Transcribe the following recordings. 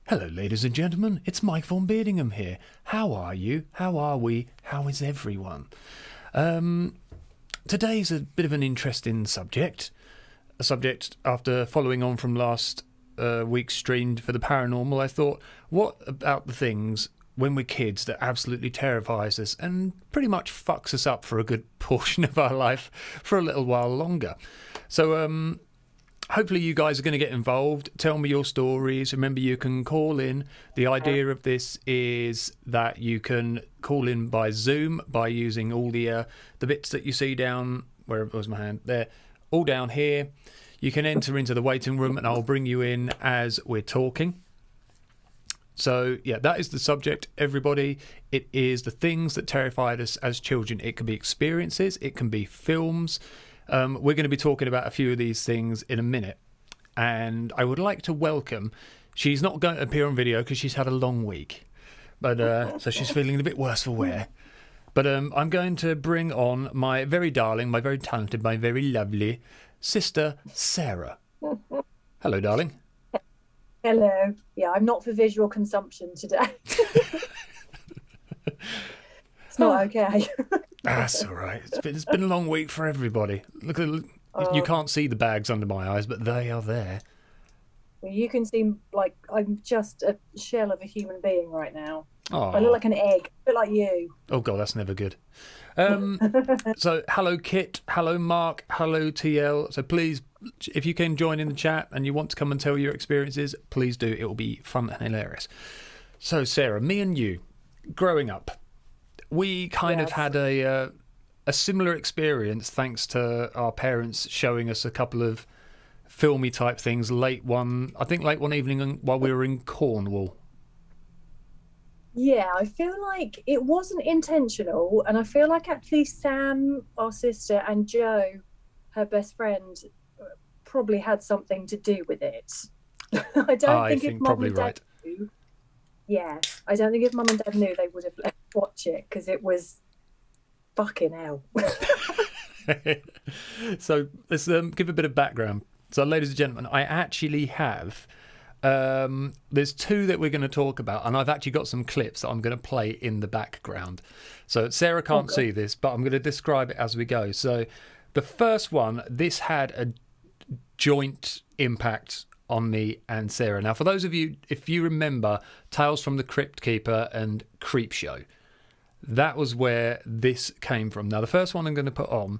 Hello, ladies and gentlemen. It's Mike Vonbeardingham here. How are you? How are we? How is everyone? Today's a bit of an interesting subject. A subject after following on from last week's stream for the paranormal. I thought, what about the things when we're kids that absolutely terrifies us and pretty much fucks us up for a good portion of our life for a little while longer? So, hopefully you guys are going to get involved. Tell me your stories. Remember, you can call in. The idea of this is that you can call in by Zoom by using all the bits that you see down, where was my hand? There, all down here. You can enter into the waiting room and I'll bring you in as we're talking. So, yeah, that is the subject, everybody. It is the things that terrified us as children. It can be experiences. It can be films. We're going to be talking about a few of these things in a minute. And I would like to welcome... She's not going to appear on video because she's had a long week. But so she's feeling a bit worse for wear. But I'm going to bring on my very darling, my very talented, my very lovely sister, Sarah. Hello, darling. Hello. Yeah, I'm not for visual consumption today. It's not okay. That's all right. It's been a long week for everybody. Look at you can't see the bags under my eyes, but they are there. Well, you can see like I'm just a shell of a human being right now. Oh. I look like an egg, a bit like you. Oh God, that's never good. So hello Kit, hello Mark, hello TL. So please, if you can join in the chat and you want to come and tell your experiences, please do. It will be fun and hilarious. So Sarah, me and you, growing up, we kind of had a similar experience thanks to our parents showing us a couple of filmy type things late one evening while we were in Cornwall. Yeah, I feel like it wasn't intentional, and I feel like actually Sam, our sister, and Jo, her best friend, probably had something to do with it. I don't think if Mum and Dad knew. Yeah, I don't think if Mum and Dad knew, they would have let us watch it because it was fucking hell. So let's give a bit of background. So, ladies and gentlemen, I actually have. There's two that we're going to talk about, and I've actually got some clips that I'm going to play in the background. So Sarah can't see this, but I'm going to describe it as we go. So the first one, this had a joint impact on me and Sarah. Now, for those of you, if you remember Tales from the Crypt Keeper and Creepshow, that was where this came from. Now, the first one I'm going to put on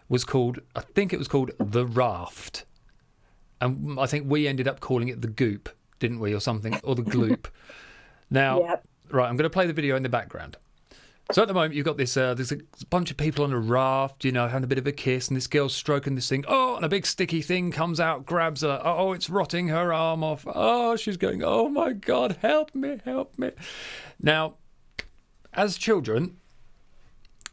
was called, I think it was called The Raft. And I think we ended up calling it the Goop, didn't we, or something, or the Gloop. Now, right, I'm going to play the video in the background. So at the moment, you've got this, there's a bunch of people on a raft, you know, having a bit of a kiss, and this girl's stroking this thing. Oh, and a big sticky thing comes out, grabs her. Oh, it's rotting her arm off. Oh, she's going, oh my God, help me, help me. Now, as children,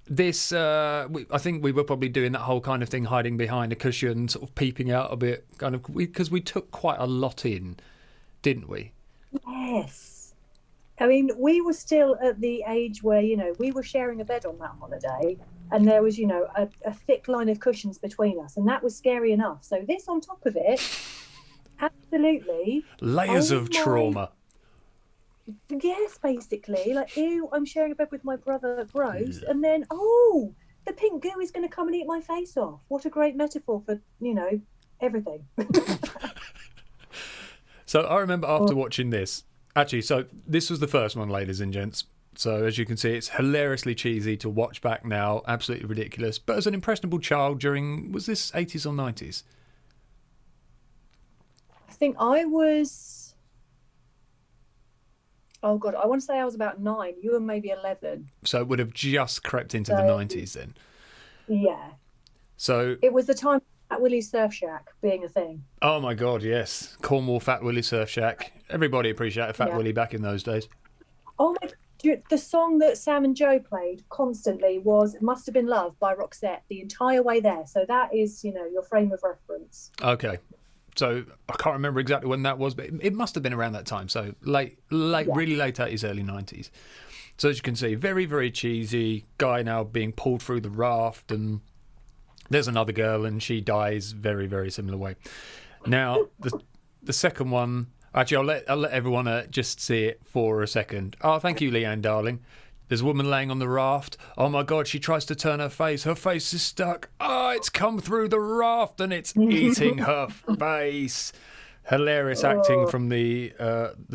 this, I think we were probably doing that whole kind of thing, hiding behind a cushion, sort of peeping out a bit, kind of, because we took quite a lot in, didn't we? Yes. I mean, we were still at the age where, you know, we were sharing a bed on that holiday, and there was, you know, a thick line of cushions between us, and that was scary enough. So this on top of it, absolutely. Layers of trauma. Yes, basically, like, ew, I'm sharing a bed with my brother, gross, and then, oh, the pink goo is going to come and eat my face off. What a great metaphor for, you know, everything. So I remember after watching this, actually, so this was the first one, ladies and gents. So as you can see, it's hilariously cheesy to watch back now, absolutely ridiculous. But as an impressionable child during, was this 80s or 90s? I think I was... Oh, God, I want to say I was about 9. You were maybe 11. So it would have just crept into the 90s then? Yeah. So it was the time at Willie's Surf Shack being a thing. Oh, my God, yes. Cornwall Fat Willie Surf Shack. Everybody appreciated Fat Willie back in those days. Oh, my God. The song that Sam and Jo played constantly was Must Have Been Love by Roxette the entire way there. So that is, you know, your frame of reference. Okay. So I can't remember exactly when that was, but it must have been around that time. So late, really late 80s, early 90s. So as you can see, very, very cheesy. Guy now being pulled through the raft, and there's another girl, and she dies very, very similar way. Now, the second one, Actually, I'll let everyone just see it for a second. Oh, thank you, Leanne, darling. There's a woman laying on the raft. Oh my God, she tries to turn her face. Her face is stuck. Oh, it's come through the raft and it's eating her face. Hilarious acting from the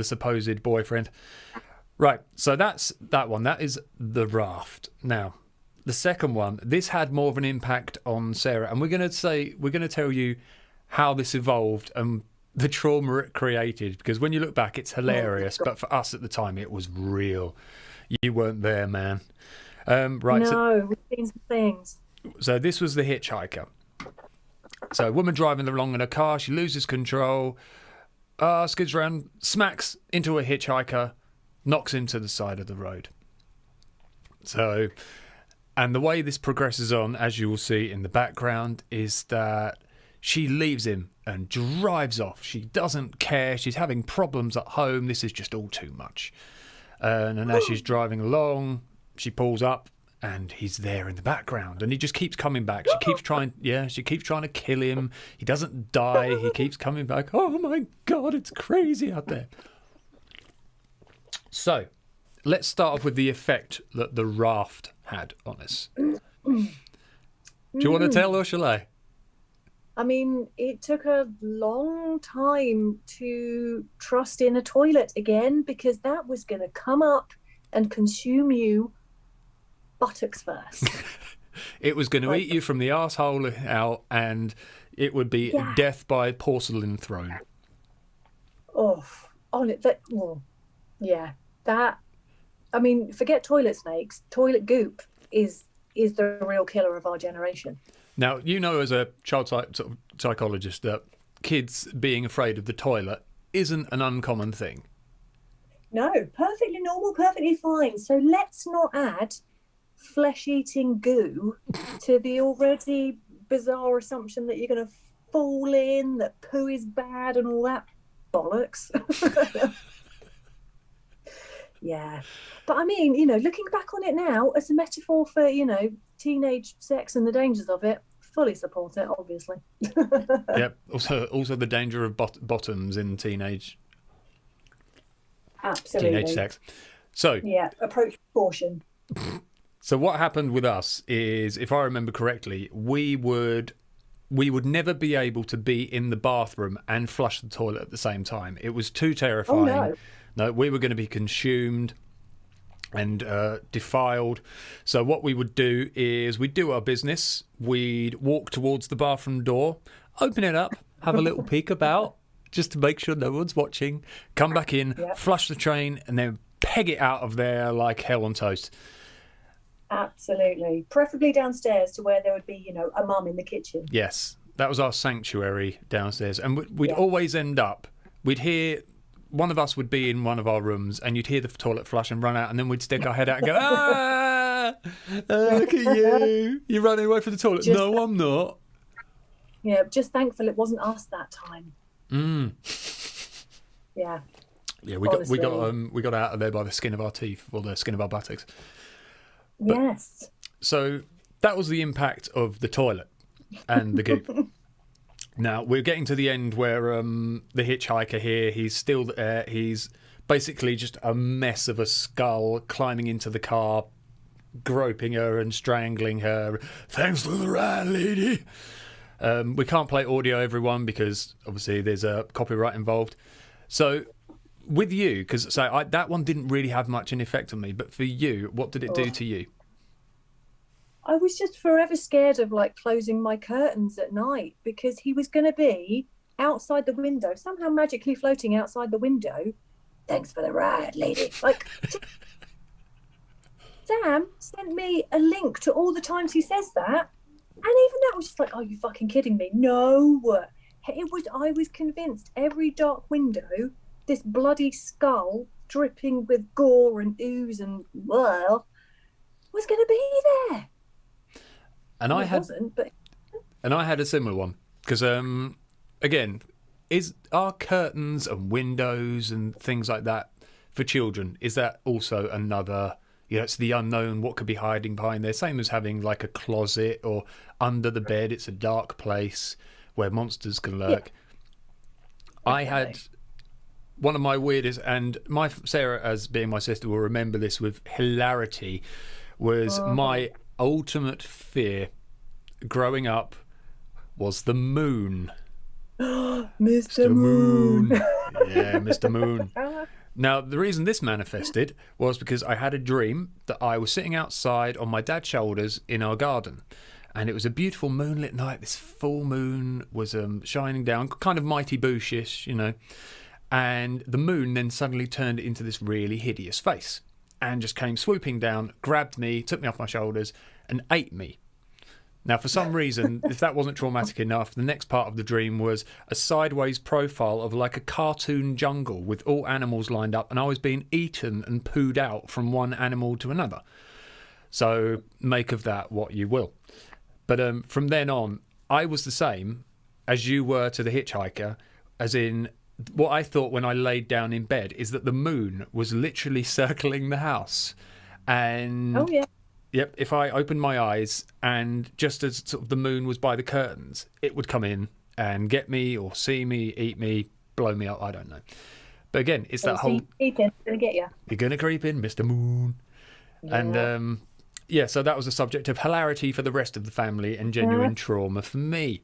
supposed boyfriend. Right, so that's that one. That is the raft. Now, the second one, this had more of an impact on Sarah, and we're going to tell you how this evolved and the trauma it created, because when you look back, it's hilarious, but for us at the time, it was real. You weren't there, man. Right. No, we've seen some things. So this was the hitchhiker. So a woman driving along in a car, she loses control, skids around, smacks into a hitchhiker, knocks him to the side of the road. So, and the way this progresses on, as you will see in the background, is that she leaves him and drives off. She doesn't care. She's having problems at home. This is just all too much. And as she's driving along, she pulls up and he's there in the background and he just keeps coming back. She keeps trying to kill him. He doesn't die. He keeps coming back. Oh my God, it's crazy out there. So let's start off with the effect that the raft had on us. Do you want to tell or shall I? I mean, it took a long time to trust in a toilet again, because that was going to come up and consume you buttocks first. It was going to eat you from the arsehole out, and it would be death by porcelain throne. Oh, on it. That, well, yeah, that. I mean, forget toilet snakes. Toilet goop is the real killer of our generation. Now, you know, as a child psychologist, that kids being afraid of the toilet isn't an uncommon thing. No, perfectly normal, perfectly fine. So let's not add flesh-eating goo to the already bizarre assumption that you're going to fall in, that poo is bad and all that bollocks. Yeah. But I mean, you know, looking back on it now as a metaphor for, you know, teenage sex and the dangers of it, fully support it, obviously. Yep. Also the danger of bottoms in teenage sex. So yeah, approach caution. So what happened with us is, if I remember correctly, we would never be able to be in the bathroom and flush the toilet at the same time. It was too terrifying. Oh, no. No, we were going to be consumed and defiled. So what we would do is we'd do our business. We'd walk towards the bathroom door, open it up, have a little peek about, just to make sure no one's watching, come back in, flush the train, and then peg it out of there like hell on toast. Absolutely. Preferably downstairs to where there would be, you know, a mum in the kitchen. Yes, that was our sanctuary downstairs. And we'd always end up, we'd hear... One of us would be in one of our rooms and you'd hear the toilet flush and run out, and then we'd stick our head out and go, look at you. You're running away from the toilet. No, I'm not. Yeah, just thankful it wasn't us that time. Yeah. Yeah, we got out of there by the skin of our teeth, or the skin of our buttocks. But, yes. So that was the impact of the toilet and the goop. Now, we're getting to the end where the hitchhiker here, he's still there. He's basically just a mess of a skull climbing into the car, groping her and strangling her. Thanks for the ride, lady. We can't play audio, everyone, because obviously there's a copyright involved. So with you, because that one didn't really have much an effect on me, but for you, what did it do to you? I was just forever scared of like closing my curtains at night, because he was going to be outside the window, somehow magically floating outside the window. Thanks for the ride, lady. Like, Sam sent me a link to all the times he says that, and even that was just like, are you fucking kidding me? No. I was convinced every dark window, this bloody skull dripping with gore and ooze and was going to be there. And I had a similar one, because again, are curtains and windows and things like that for children, is that also another, it's the unknown, what could be hiding behind there? Same as having like a closet or under the bed, it's a dark place where monsters can lurk. Yeah. one of my weirdest, and my Sarah, as being my sister, will remember this with hilarity, was my ultimate fear growing up was the moon. Mr. Moon. Yeah, Mr. Moon. Now, the reason this manifested was because I had a dream that I was sitting outside on my dad's shoulders in our garden. And it was a beautiful moonlit night. This full moon was shining down, kind of Mighty Boosh-ish, you know. And the moon then suddenly turned into this really hideous face and just came swooping down, grabbed me, took me off my shoulders and ate me. Now, for some reason, if that wasn't traumatic enough, the next part of the dream was a sideways profile of like a cartoon jungle with all animals lined up, and I was being eaten and pooed out from one animal to another. So make of that what you will. But from then on, I was the same as you were to the hitchhiker, as in what I thought when I laid down in bed is that the moon was literally circling the house. And Oh, yeah. yep, if I opened my eyes and just as sort of the moon was by the curtains, it would come in and get me or see me, eat me, blow me up. I don't know. But again, it's that whole... It's going to get you. You're going to creep in, Mr. Moon. Yeah. And yeah, so that was a subject of hilarity for the rest of the family and genuine trauma for me.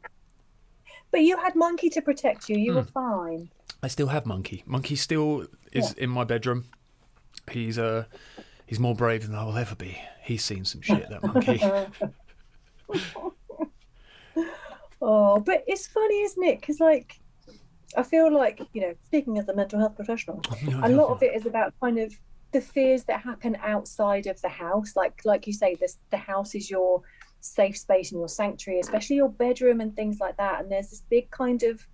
But you had Monkey to protect you. You were fine. I still have Monkey. Monkey still is in my bedroom. He's more brave than I will ever be. He's seen some shit, that Monkey. Oh, but it's funny, isn't it? Because, like, I feel like, you know, speaking as a mental health professional, a lot of it is about kind of the fears that happen outside of the house. Like you say, the house is your safe space and your sanctuary, especially your bedroom and things like that. And there's this big kind of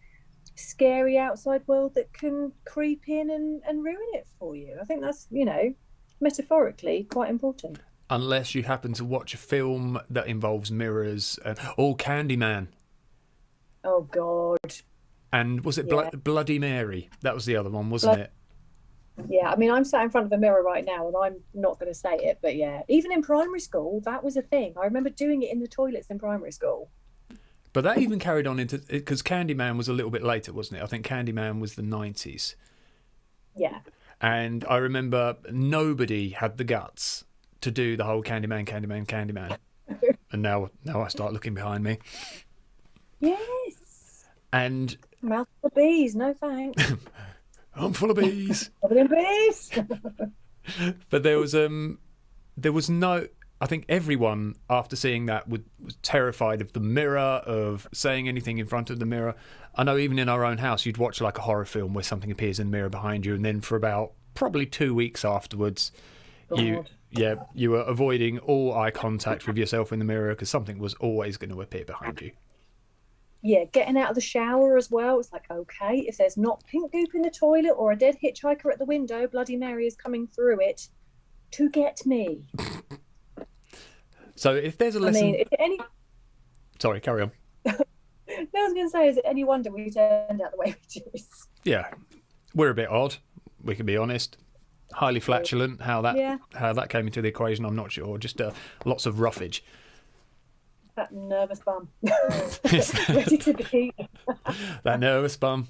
scary outside world that can creep in and ruin it for you. I think that's, you know, metaphorically quite important. Unless you happen to watch a film that involves mirrors. Candyman. Oh, God. And was it Bloody Mary? That was the other one, wasn't it? Yeah, I mean, I'm sat in front of a mirror right now and I'm not going to say it, but yeah, even in primary school, that was a thing. I remember doing it in the toilets in primary school. But that even carried on into... Because Candyman was a little bit later, wasn't it? I think Candyman was the 90s. Yeah. And I remember nobody had the guts to do the whole Candyman. And now I start looking behind me. Yes. And... Mouth full of bees, no thanks. I'm full of bees. Covered in bees. But there was no... I think everyone, after seeing that, was terrified of the mirror, of saying anything in front of the mirror. I know even in our own house, you'd watch like a horror film where something appears in the mirror behind you, and then for about probably 2 weeks afterwards, you were avoiding all eye contact with yourself in the mirror because something was always going to appear behind you. Yeah, getting out of the shower as well. It's like, okay, if there's not pink goop in the toilet or a dead hitchhiker at the window, Bloody Mary is coming through it to get me. So if there's a lesson... I mean, is it any... Sorry, carry on. No, I was going to say, is it any wonder we turned out the way we do? Yeah, we're a bit odd, we can be honest. Highly flatulent, how that came into the equation, I'm not sure. Just lots of roughage. That nervous bum. Ready to be. That nervous bum.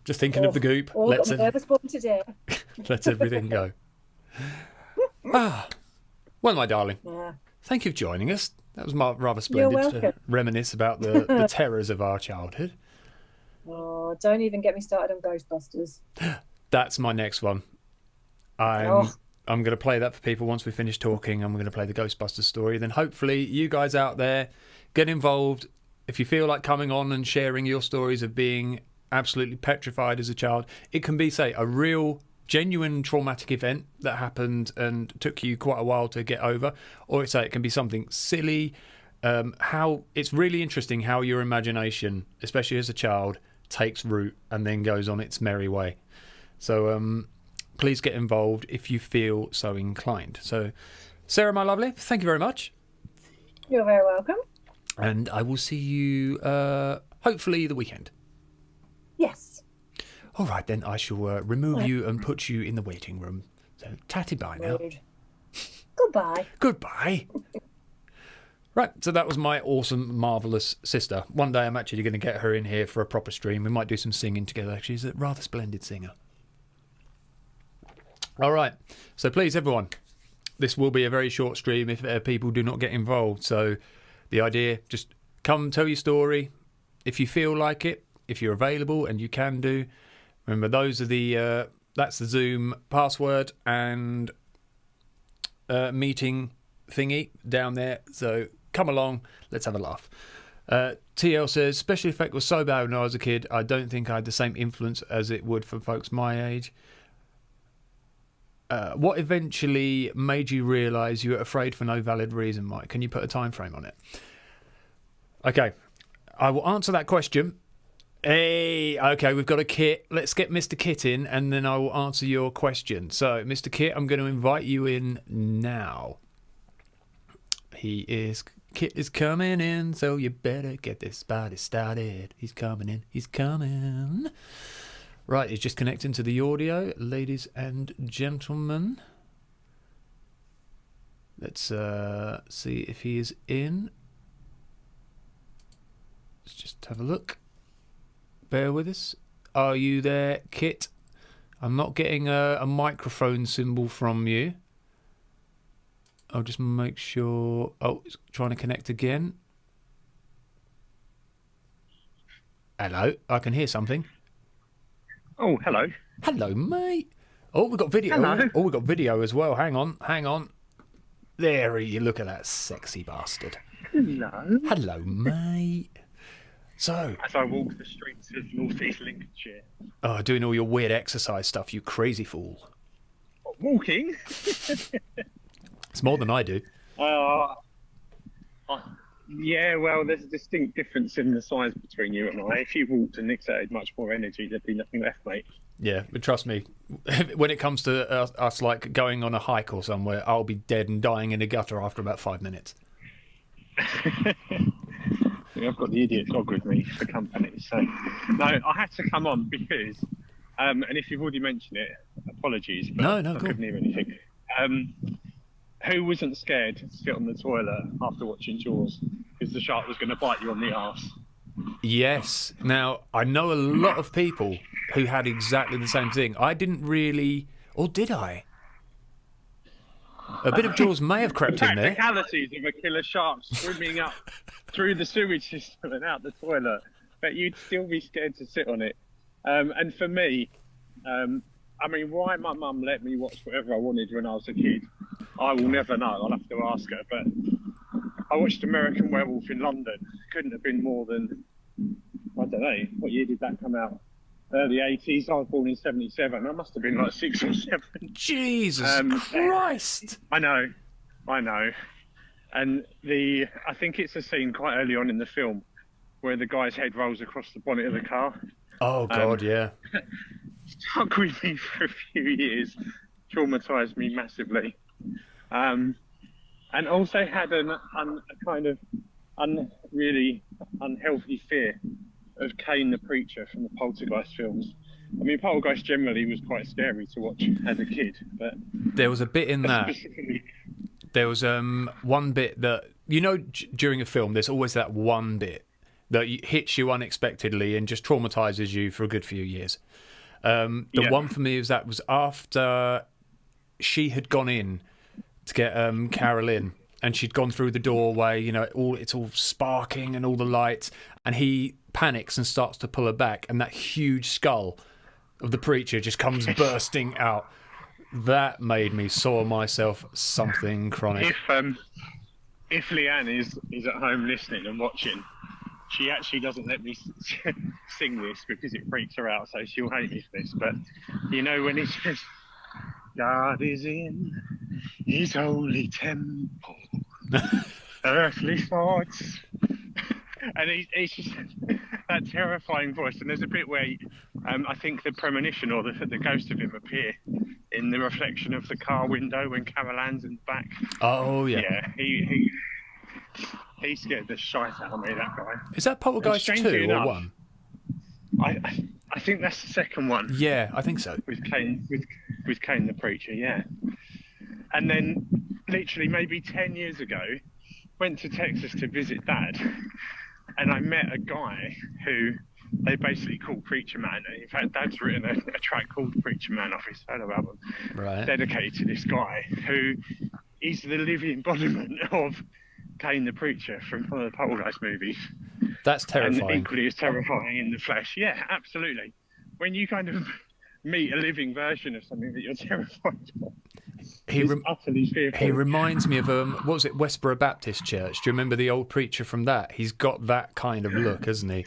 Just thinking of the goop. Nervous bum today. Lets everything go. Well, my darling, thank you for joining us. That was rather splendid to reminisce about the terrors of our childhood. Oh, don't even get me started on Ghostbusters. That's my next one. I'm going to play that for people once we finish talking. I'm going to play the Ghostbusters story. Then hopefully you guys out there get involved. If you feel like coming on and sharing your stories of being absolutely petrified as a child, it can be, say, a real... genuine traumatic event that happened and took you quite a while to get over, or say it can be something silly. How it's really interesting how your imagination, especially as a child, takes root and then goes on its merry way. So please get involved if you feel so inclined. So Sarah, my lovely, thank you very much. You're very welcome. And I will see you hopefully the weekend. Yes. All right, then I shall remove you and put you in the waiting room. So, tatty bye now. Goodbye. Goodbye. Right, so that was my awesome, marvellous sister. One day I'm actually going to get her in here for a proper stream. We might do some singing together. She's a rather splendid singer. All right. So please, everyone, this will be a very short stream if people do not get involved. So the idea, just come tell your story if you feel like it, if you're available and you can do. Remember, those are the that's the Zoom password and meeting thingy down there. So come along, let's have a laugh. TL says, special effect was so bad when I was a kid, I don't think I had the same influence as it would for folks my age. What eventually made you realise you were afraid for no valid reason, Mike? Can you put a time frame on it? Okay, I will answer that question. Hey, okay, we've got a Kit. Let's get Mr. Kit in, and then I will answer your question. So, Mr. Kit, I'm going to invite you in now. Kit is coming in, so you better get this party started. He's coming in. He's coming. Right, he's just connecting to the audio, ladies and gentlemen. Let's see if he is in. Let's just have a look. Bear with us. Are you there, Kit? I'm not getting a microphone symbol from you. I'll just make sure. Oh, it's trying to connect again. Hello, I can hear something. Oh, hello. Hello, mate. Oh, we've got video. Hello. Oh, we've got video as well. Hang on. There you look at that sexy bastard. Hello. Hello, mate. So, as I walk the streets of North East Lincolnshire. Oh, doing all your weird exercise stuff, you crazy fool. Walking? It's more than I do. Yeah, well, there's a distinct difference in the size between you and I. If you walked and exerted much more energy, there'd be nothing left, mate. Yeah, but trust me, when it comes to us like going on a hike or somewhere, I'll be dead and dying in a gutter after about 5 minutes. Yeah, I've got the idiot dog with me for company, so no, I had to come on because, and if you've already mentioned it, apologies, but no, I couldn't hear anything. Who wasn't scared to sit on the toilet after watching Jaws because the shark was going to bite you on the arse? Yes. Now, I know a lot of people who had exactly the same thing. I didn't really, or did I? A bit of Jaws may have crept in there. Practicalities of a killer shark swimming up through the sewage system and out the toilet, but you'd still be scared to sit on it. And for me, I mean, why my mum let me watch whatever I wanted when I was a kid, I will never know. I'll have to ask her. But I watched American Werewolf in London. Couldn't have been more than, I don't know, what year did that come out? Early 80s. I was born in 77. I must have been like 6 or 7. Jesus Christ! I know. And I think it's a scene quite early on in the film where the guy's head rolls across the bonnet of the car. Oh, God, yeah. Stuck with me for a few years, traumatised me massively. And also had a kind of really unhealthy fear of Kane the Preacher from the Poltergeist films. I mean, Poltergeist generally was quite scary to watch as a kid, but there was a bit in that. There was one bit that, you know, during a film, there's always that one bit that hits you unexpectedly and just traumatises you for a good few years. The one for me was after she had gone in to get Carol in, and she'd gone through the doorway, you know, it's all sparking and all the lights, and he panics and starts to pull her back, and that huge skull of the preacher just comes bursting out. That made me saw myself something chronic. If Leanne is at home listening and watching, she actually doesn't let me sing this because it freaks her out, so she'll hate me for this. But you know when it says, God is in his holy temple, earthly thoughts. And he's just that terrifying voice. And there's a bit where I think the premonition or the ghost of him appear in the reflection of the car window when Carol Ann's in the back. Oh, yeah. Yeah, he scared the shite out of me, that guy. Is that Poltergeist 2 or 1? I think that's the second one. Yeah, I think so. With Kane the Preacher, yeah. And then, literally maybe 10 years ago, went to Texas to visit Dad, and I met a guy who they basically call Preacher Man. And in fact, Dad's written a track called Preacher Man off his solo album, dedicated to this guy who is the living embodiment of Kane the Preacher from one of the Poltergeist movies. That's terrifying. And equally as terrifying in the flesh. Yeah, absolutely. When you kind of meet a living version of something that you're terrified of, utterly fearful. He reminds me of what was it, Westboro Baptist Church? Do you remember the old preacher from that? He's got that kind of look, hasn't he?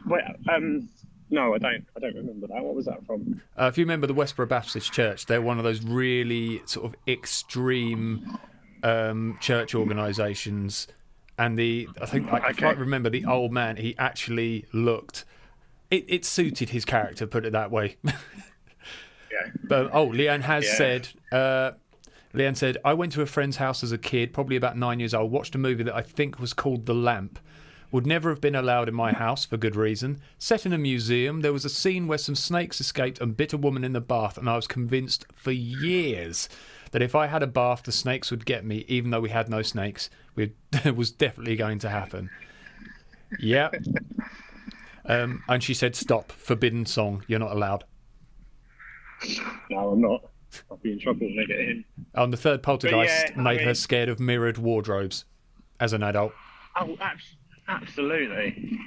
Well, no, I don't remember that. What was that from? If you remember the Westboro Baptist Church, they're one of those really sort of extreme church organisations. And I can't remember the old man. He actually looked. It suited his character, put it that way. Yeah. But Leanne has said. Leanne said, I went to a friend's house as a kid, probably about 9 years old. Watched a movie that I think was called The Lamp. Would never have been allowed in my house for good reason. Set in a museum, there was a scene where some snakes escaped and bit a woman in the bath, and I was convinced for years that if I had a bath, the snakes would get me, even though we had no snakes. It was definitely going to happen. Yeah. And she said, stop, forbidden song, you're not allowed. No, I'm not. I'll be in trouble when I get in. On the third poltergeist made her scared of mirrored wardrobes as an adult. Oh, absolutely.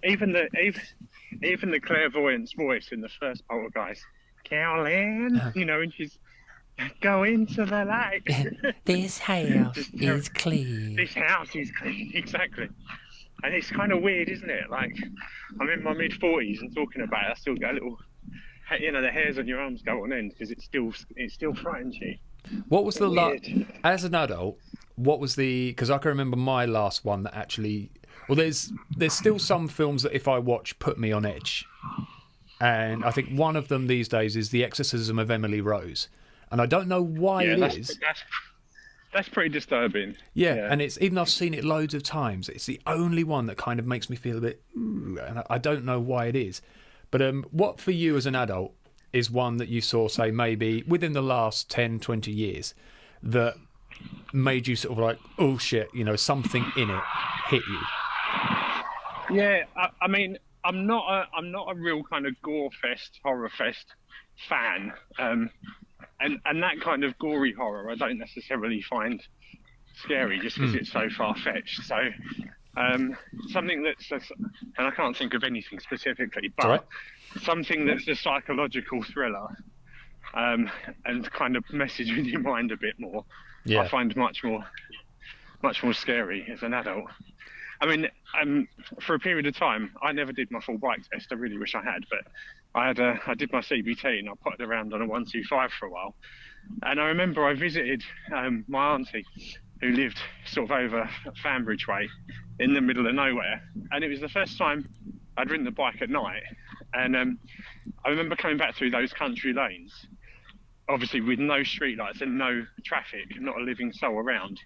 Even the clairvoyant's voice in the first poltergeist, Carolyn, and she's going to the light. This house is clean. This house is clean, exactly. And it's kind of weird, isn't it? Like, I'm in my mid-40s and talking about it, I still get a little, the hairs on your arms go on end because it still frightens you. What was as an adult? What was because I can remember my last one that actually. Well, there's still some films that if I watch put me on edge, and I think one of them these days is The Exorcism of Emily Rose, and I don't know why is. That's pretty disturbing. Yeah, and it's even though I've seen it loads of times, it's the only one that kind of makes me feel a bit. And I don't know why it is, but what for you as an adult is one that you saw, say, maybe within the last 10, 20 years that made you sort of like, oh shit, something in it hit you. Yeah, I mean, I'm not a real kind of gore fest, horror fest fan, and that kind of gory horror I don't necessarily find scary just because it's so far fetched. So something that's, and I can't think of anything specifically, but something that's a psychological thriller, and kind of message with your mind a bit more. Yeah. I find much more scary as an adult. I mean, for a period of time, I never did my full bike test. I really wish I had, but I did my CBT and I potted around on a 125 for a while. And I remember I visited my auntie, who lived sort of over Fanbridge way, in the middle of nowhere. And it was the first time I'd ridden the bike at night. And I remember coming back through those country lanes, obviously with no streetlights and no traffic, not a living soul around.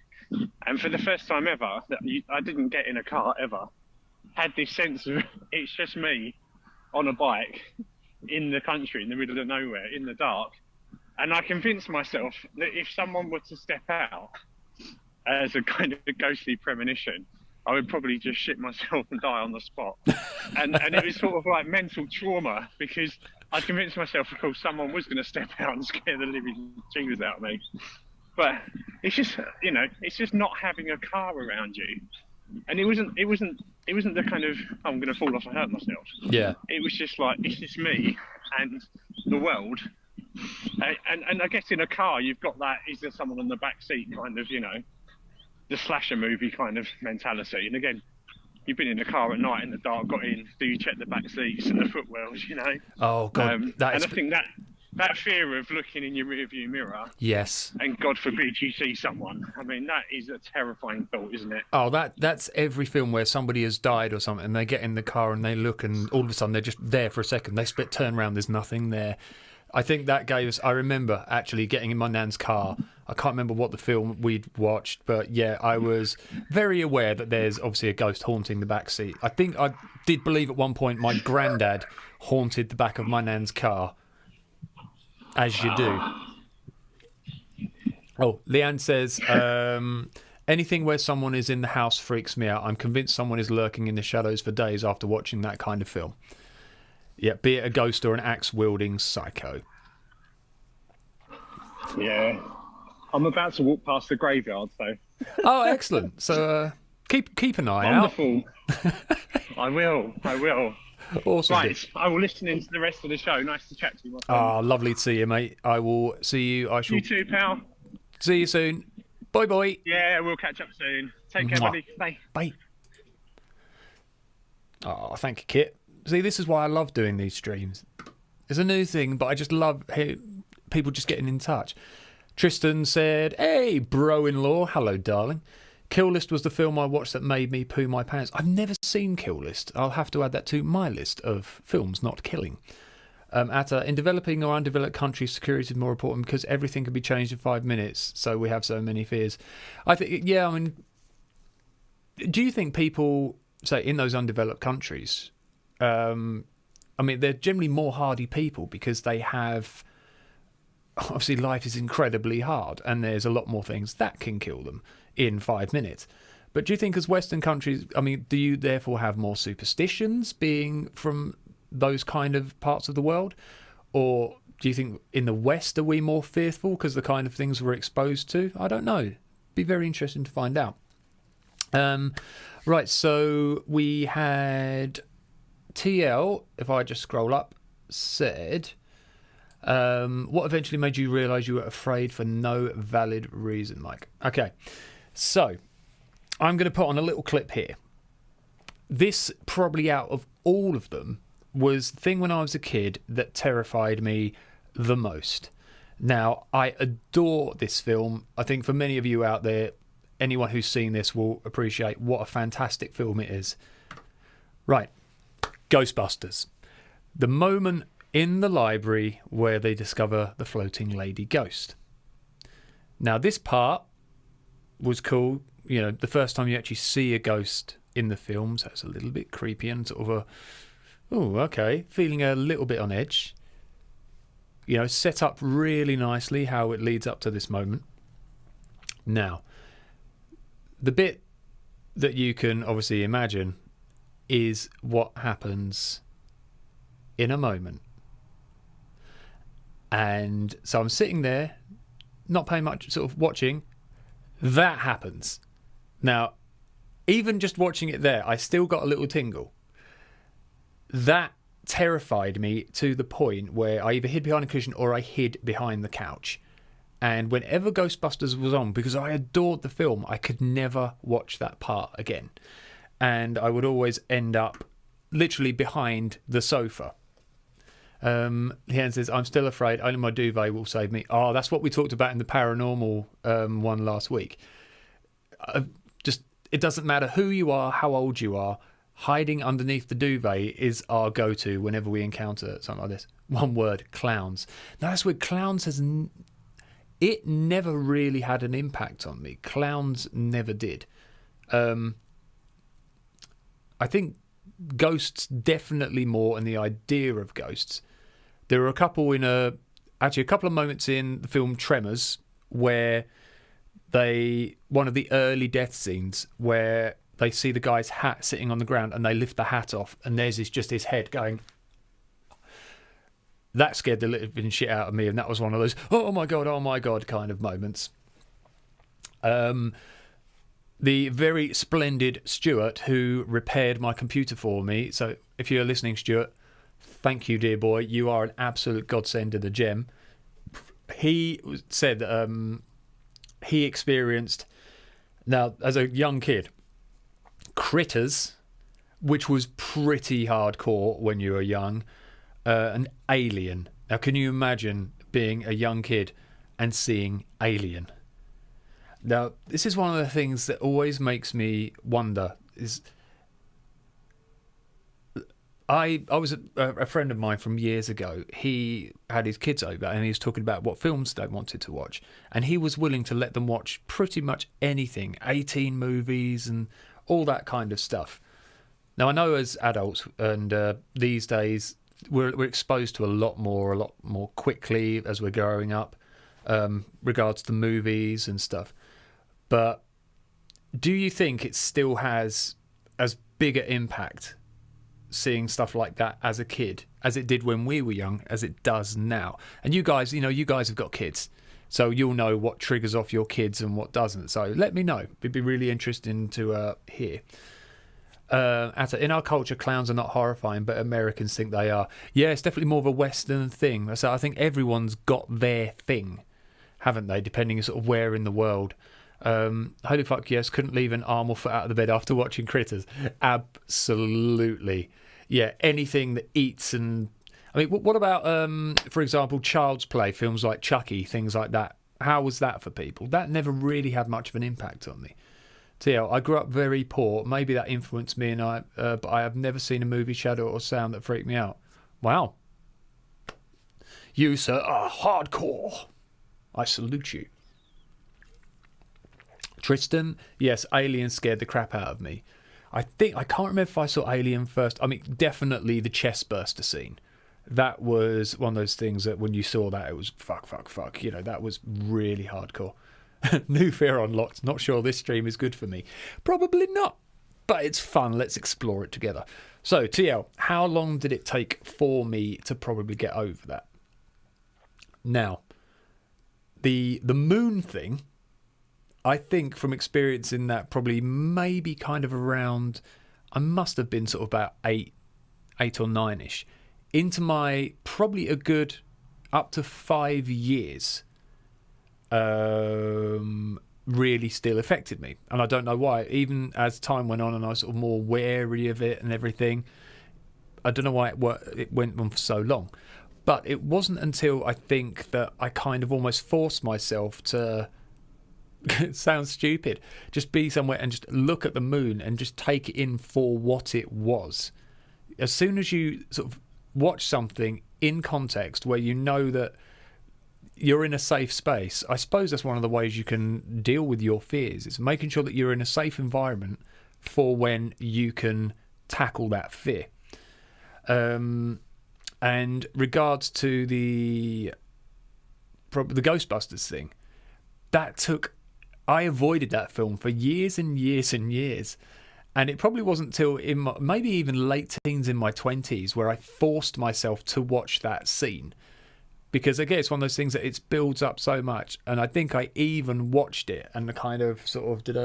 And for the first time ever, I didn't get in a car ever, had this sense of it's just me on a bike in the country, in the middle of nowhere, in the dark. And I convinced myself that if someone were to step out as a kind of a ghostly premonition, I would probably just shit myself and die on the spot. And it was sort of like mental trauma because I convinced myself, of course, someone was going to step out and scare the living Jesus out of me. But it's just, it's just not having a car around you. And it wasn't the kind of, I'm going to fall off and hurt myself. Yeah. It was just like, it's just me and the world. And I guess in a car, you've got that, is there someone on the back seat kind of, the slasher movie kind of mentality. And again, you've been in a car at night in the dark, got in, do you check the back seats and the footwells, Oh, God. And I think that fear of looking in your rearview mirror. Yes. And God forbid you see someone. I mean, that is a terrifying thought, isn't it? Oh, that's every film where somebody has died or something and they get in the car and they look and all of a sudden they're just there for a second. They split, turn around, there's nothing there. I think that gave us... I remember actually getting in my nan's car. I can't remember what the film we'd watched, but yeah, I was very aware that there's obviously a ghost haunting the back seat. I think I did believe at one point my granddad haunted the back of my nan's car. As you do. Oh, Leanne says, Anything where someone is in the house freaks me out. I'm convinced someone is lurking in the shadows for days after watching that kind of film. Yeah, be it a ghost or an axe-wielding psycho. Yeah. I'm about to walk past the graveyard, so. Oh, excellent. So keep an eye out. Wonderful. I will. Awesome. Right, I will listen into the rest of the show. Nice to chat to you, my friend. Ah, lovely to see you, mate. I will see you. I shall You too, pal. see you soon. Bye. Yeah, we'll catch up soon. Take care, buddy. Bye. Bye. Oh, thank you, Kit. See, this is why I love doing these streams. It's a new thing, but I just love people just getting in touch. Tristan said, "Hey, bro-in-law. Hello, darling. Kill List was the film I watched that made me poo my pants. I've never seen Kill List. I'll have to add that to my list of films not killing." Atta, in developing or undeveloped countries, security is more important because everything can be changed in 5 minutes, so we have so many fears. I think, yeah, I mean, do you think people, say, in those undeveloped countries, I mean, they're generally more hardy people because they have, obviously life is incredibly hard and there's a lot more things that can kill them in 5 minutes. But do you think as Western countries, I mean, do you therefore have more superstitions being from those kind of parts of the world? Or do you think in the West are we more fearful because the kind of things we're exposed to? I don't know. Be very interesting to find out. Right, so we had TL, if I just scroll up, said, what eventually made you realise you were afraid for no valid reason, Mike? Okay, so I'm going to put on a little clip here. This, probably out of all of them, was the thing when I was a kid that terrified me the most. Now, I adore this film. I think for many of you out there, anyone who's seen this will appreciate what a fantastic film it is. Right, Ghostbusters. The moment in the library where they discover the floating lady ghost. Now, this part was cool. You know, the first time you actually see a ghost in the film, so it's a little bit creepy and sort of a, oh, okay, feeling a little bit on edge. You know, set up really nicely how it leads up to this moment. Now, the bit that you can obviously imagine is what happens in a moment. And so I'm sitting there, not paying much, sort of watching. That happens. Now, even just watching it there, I still got a little tingle. That terrified me to the point where I either hid behind a cushion or I hid behind the couch. And whenever Ghostbusters was on, because I adored the film, I could never watch that part again. And I would always end up literally behind the sofa. Leanne says, I'm still afraid, only my duvet will save me. Oh, that's what we talked about in the paranormal one last week. It doesn't matter who you are, how old you are, hiding underneath the duvet is our go-to whenever we encounter something like this. One word, clowns. Now, that's where clowns has... It never really had an impact on me. Clowns never did. I think ghosts definitely more, and the idea of ghosts. There are a couple of moments in the film Tremors where one of the early death scenes where they see the guy's hat sitting on the ground and they lift the hat off and there's just his head going. That scared the living shit out of me, and that was one of those oh my god kind of moments. The very splendid Stuart who repaired my computer for me, so if you're listening, Stuart, thank you, dear boy, you are an absolute godsend and a gem. He said he experienced, now as a young kid, Critters, which was pretty hardcore when you were young, an Alien. Now, can you imagine being a young kid and seeing Alien? Now, this is one of the things that always makes me wonder. Is I was a friend of mine from years ago. He had his kids over and he was talking about what films they wanted to watch, and he was willing to let them watch pretty much anything, 18 movies and all that kind of stuff. Now, I know as adults and these days we're exposed to a lot more quickly as we're growing up, regards to movies and stuff. But do you think it still has as big an impact seeing stuff like that as a kid as it did when we were young as it does now? And you guys have got kids, so you'll know what triggers off your kids and what doesn't. So let me know. It'd be really interesting to hear. In our culture, clowns are not horrifying, but Americans think they are. Yeah, it's definitely more of a Western thing. So I think everyone's got their thing, haven't they, depending sort of where in the world. Holy fuck yes, couldn't leave an arm or foot out of the bed after watching Critters. Absolutely. Yeah, anything that eats. And I mean, what about, for example, Child's Play, films like Chucky, things like that? How was that for people? That never really had much of an impact on me. TL, I grew up very poor. Maybe that influenced me, but I have never seen a movie, shadow, or sound that freaked me out. Wow. You, sir, are hardcore. I salute you. Tristan, yes, Alien scared the crap out of me. I can't remember if I saw Alien first. I mean, definitely the chest burster scene. That was one of those things that when you saw that, it was fuck. You know, that was really hardcore. New fear unlocked. Not sure this stream is good for me. Probably not, but it's fun. Let's explore it together. So, TL, how long did it take for me to probably get over that? Now, the moon thing, I think from experience in that probably maybe kind of around, I must have been sort of about 8 or 9ish, into my probably a good up to 5 years. Really still affected me, and I don't know why. Even as time went on and I was sort of more wary of it and everything, I don't know why it went on for so long. But it wasn't until I think that I kind of almost forced myself to it sounds stupid, just be somewhere and just look at the moon and just take it in for what it was. As soon as you sort of watch something in context where you know that you're in a safe space, I suppose that's one of the ways you can deal with your fears, is making sure that you're in a safe environment for when you can tackle that fear. And regards to the Ghostbusters thing, I avoided that film for years and years and years. And it probably wasn't till maybe even late teens in my 20s where I forced myself to watch that scene. Because again, it's one of those things that it builds up so much. And I think I even watched it and kind of sort of did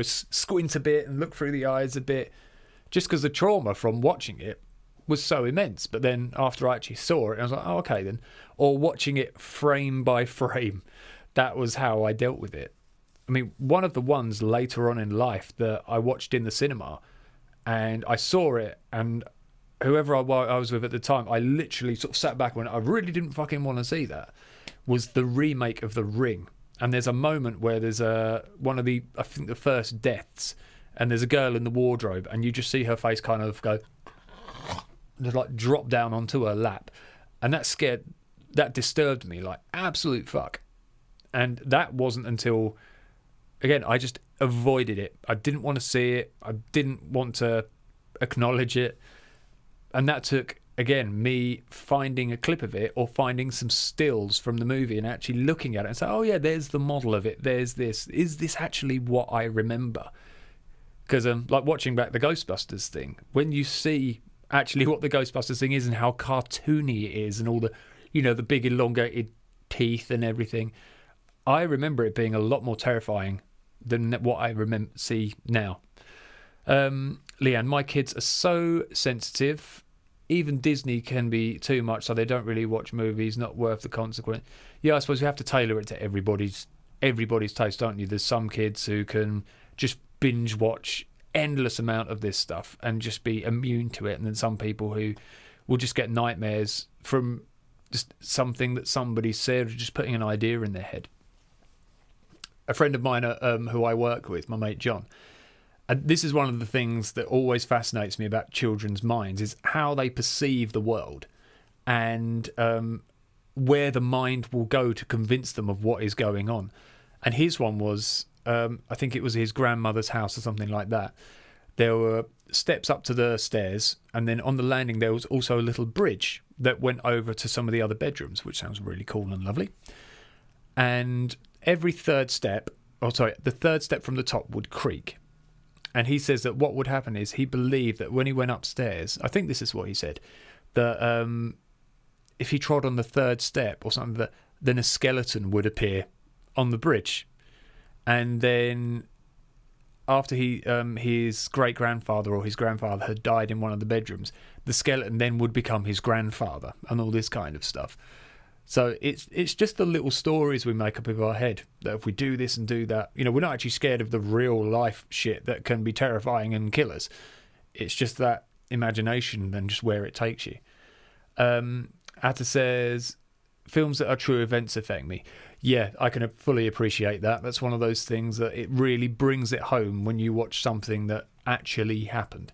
squint a bit and look through the eyes a bit, just because the trauma from watching it was so immense. But then after I actually saw it, I was like, oh, okay then. Or watching it frame by frame, that was how I dealt with it. I mean, one of the ones later on in life that I watched in the cinema, and I saw it, and whoever I was with at the time, I literally sort of sat back and went, I really didn't fucking want to see that, was the remake of The Ring. And there's a moment where there's one of the first deaths, and there's a girl in the wardrobe, and you just see her face kind of go, just like drop down onto her lap. And that disturbed me like absolute fuck. And that wasn't until, again, I just avoided it. I didn't want to see it. I didn't want to acknowledge it. And that took, again, me finding a clip of it or finding some stills from the movie and actually looking at it and say, oh, yeah, there's the model of it. There's this. Is this actually what I remember? Because like watching back the Ghostbusters thing, when you see actually what the Ghostbusters thing is and how cartoony it is and all the, the big elongated teeth and everything, I remember it being a lot more terrifying than what I see now. Leanne, my kids are so sensitive. Even Disney can be too much, so they don't really watch movies, not worth the consequence. Yeah, I suppose we have to tailor it to everybody's taste, don't you? There's some kids who can just binge watch endless amount of this stuff and just be immune to it, and then some people who will just get nightmares from just something that somebody said or just putting an idea in their head. A friend of mine who I work with, my mate John, and this is one of the things that always fascinates me about children's minds, is how they perceive the world and where the mind will go to convince them of what is going on. And his one was, I think it was his grandmother's house or something like that. There were steps up to the stairs, and then on the landing there was also a little bridge that went over to some of the other bedrooms, which sounds really cool and lovely. And every third step, the third step from the top would creak. And he says that what would happen is he believed that when he went upstairs, I think this is what he said, that if he trod on the third step or something, then a skeleton would appear on the bridge. And then after his great-grandfather or his grandfather had died in one of the bedrooms, the skeleton then would become his grandfather and all this kind of stuff. So it's just the little stories we make up of our head, that if we do this and do that, we're not actually scared of the real life shit that can be terrifying and kill us. It's just that imagination and just where it takes you. Atta says, films that are true events affect me. Yeah, I can fully appreciate that. That's one of those things that it really brings it home when you watch something that actually happened.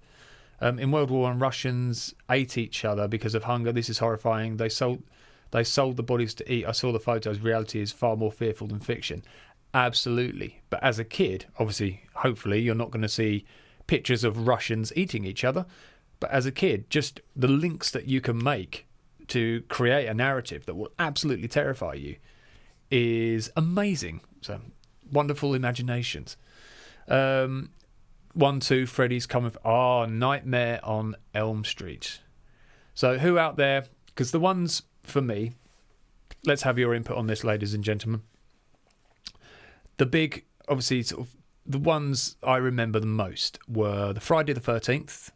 In World War I, Russians ate each other because of hunger. This is horrifying. They sold the bodies to eat. I saw the photos. Reality is far more fearful than fiction. Absolutely. But as a kid, obviously, hopefully, you're not going to see pictures of Russians eating each other. But as a kid, just the links that you can make to create a narrative that will absolutely terrify you is amazing. So, wonderful imaginations. 1, 2, Freddy's coming. Nightmare on Elm Street. So, who out there? Because the ones... For me, let's have your input on this, ladies and gentlemen. The big, obviously, sort of the ones I remember the most were the Friday the 13th,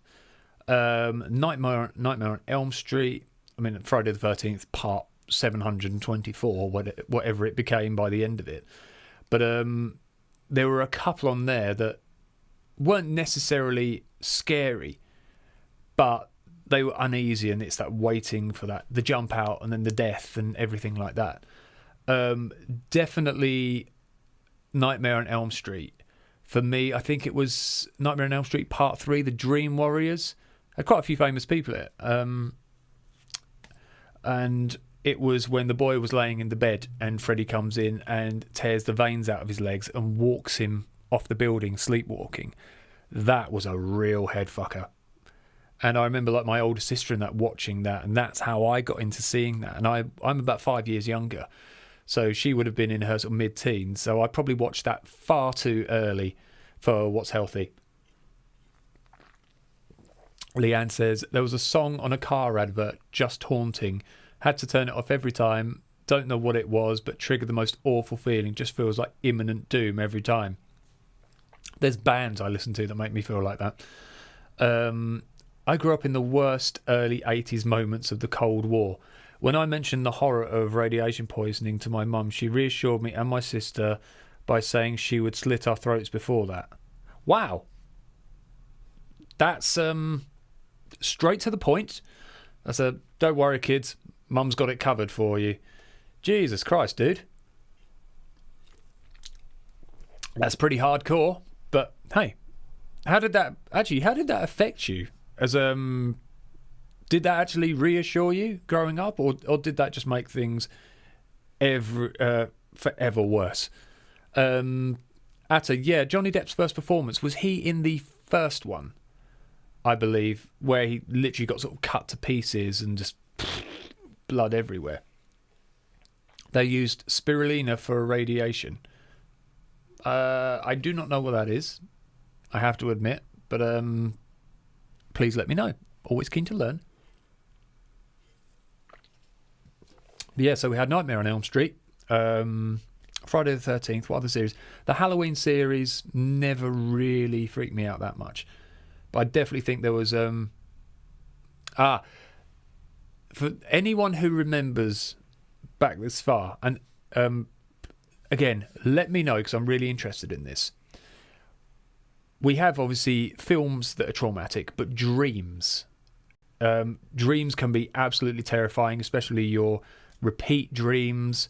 Nightmare on Elm Street. I mean, Friday the 13th, part 724, whatever it became by the end of it. But there were a couple on there that weren't necessarily scary, but they were uneasy, and it's that waiting for the jump out and then the death and everything like that. Definitely Nightmare on Elm Street. For me, I think it was Nightmare on Elm Street Part 3, The Dream Warriors. Had quite a few famous people in it. And it was when the boy was laying in the bed and Freddy comes in and tears the veins out of his legs and walks him off the building, sleepwalking. That was a real head fucker. And I remember like my older sister and that watching that, and that's how I got into seeing that. And I'm about 5 years younger, so she would have been in her sort of mid-teens. So I probably watched that far too early for what's healthy. Leanne says, there was a song on a car advert, Just Haunting. Had to turn it off every time. Don't know what it was, but triggered the most awful feeling. Just feels like imminent doom every time. There's bands I listen to that make me feel like that. I grew up in the worst early 80s moments of the Cold War. When I mentioned the horror of radiation poisoning to my mum, she reassured me and my sister by saying she would slit our throats before that. Wow. That's straight to the point. That's don't worry, kids. Mum's got it covered for you. Jesus Christ, dude. That's pretty hardcore. But hey, how did that affect you? As did that actually reassure you growing up, or did that just make things forever worse? Yeah, Johnny Depp's first performance, was he in the first one? I believe, where he literally got sort of cut to pieces and just blood everywhere. They used spirulina for irradiation. I do not know what that is, I have to admit, but please let me know. Always keen to learn. But yeah, so we had Nightmare on Elm Street, Friday the 13th, what other series? The Halloween series never really freaked me out that much. But I definitely think there was... for anyone who remembers back this far, and again, let me know because I'm really interested in this. We have obviously films that are traumatic, but dreams. Dreams can be absolutely terrifying, especially your repeat dreams,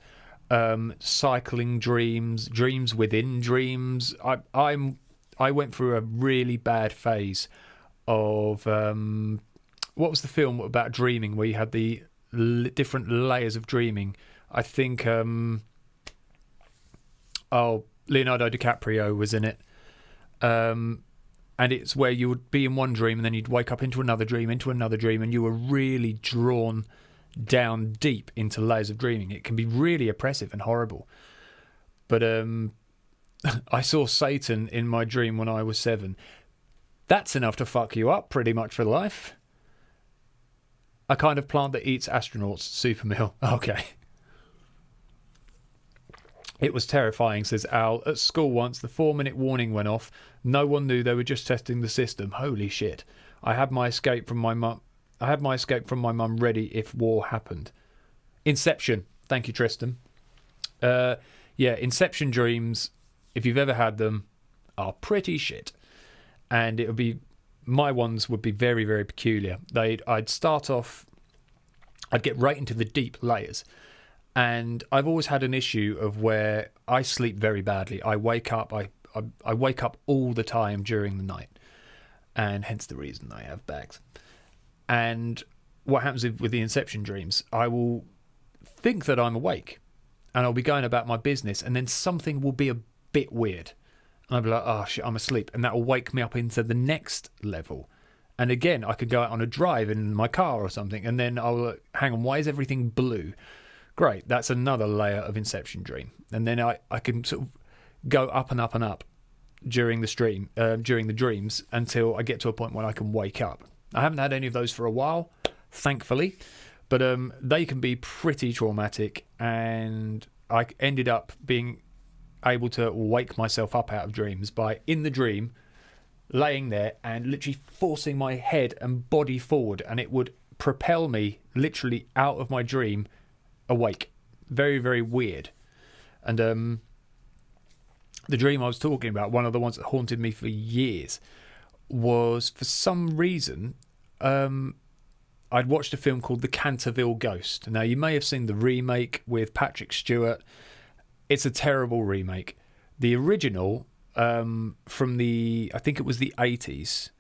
cycling dreams, dreams within dreams. I went through a really bad phase of what was the film about dreaming where you had the different layers of dreaming? I think Leonardo DiCaprio was in it. And it's where you would be in one dream and then you'd wake up into another dream, and you were really drawn down deep into layers of dreaming. It can be really oppressive and horrible. But I saw Satan in my dream when I was 7. That's enough to fuck you up pretty much for life. A kind of plant that eats astronauts. Super meal. Okay. It was terrifying, says Al. At school once, the 4-minute warning went off. No one knew they were just testing the system. Holy shit. I had my escape from my mum ready if war happened. Inception. Thank you, Tristan. Yeah, Inception dreams, if you've ever had them, are pretty shit. And it would be, my ones would be very, very peculiar. I'd start off, I'd get right into the deep layers. And I've always had an issue of where I sleep very badly. I wake up, I wake up all the time during the night. And hence the reason I have bags. And what happens with the Inception dreams, I will think that I'm awake. And I'll be going about my business. And then something will be a bit weird. And I'll be like, oh shit, I'm asleep. And that will wake me up into the next level. And again, I could go out on a drive in my car or something. And then I'll, hang on, why is everything blue? Great, that's another layer of Inception dream. And then I can sort of go up and up and up during the dreams until I get to a point when I can wake up. I haven't had any of those for a while, thankfully, but they can be pretty traumatic, and I ended up being able to wake myself up out of dreams by, in the dream, laying there and literally forcing my head and body forward, and it would propel me literally out of my dream awake. Very, very weird. And the dream I was talking about, one of the ones that haunted me for years, was for some reason I'd watched a film called The Canterville Ghost. Now, you may have seen the remake with Patrick Stewart. It's a terrible remake. The original from the, I think it was the 80s,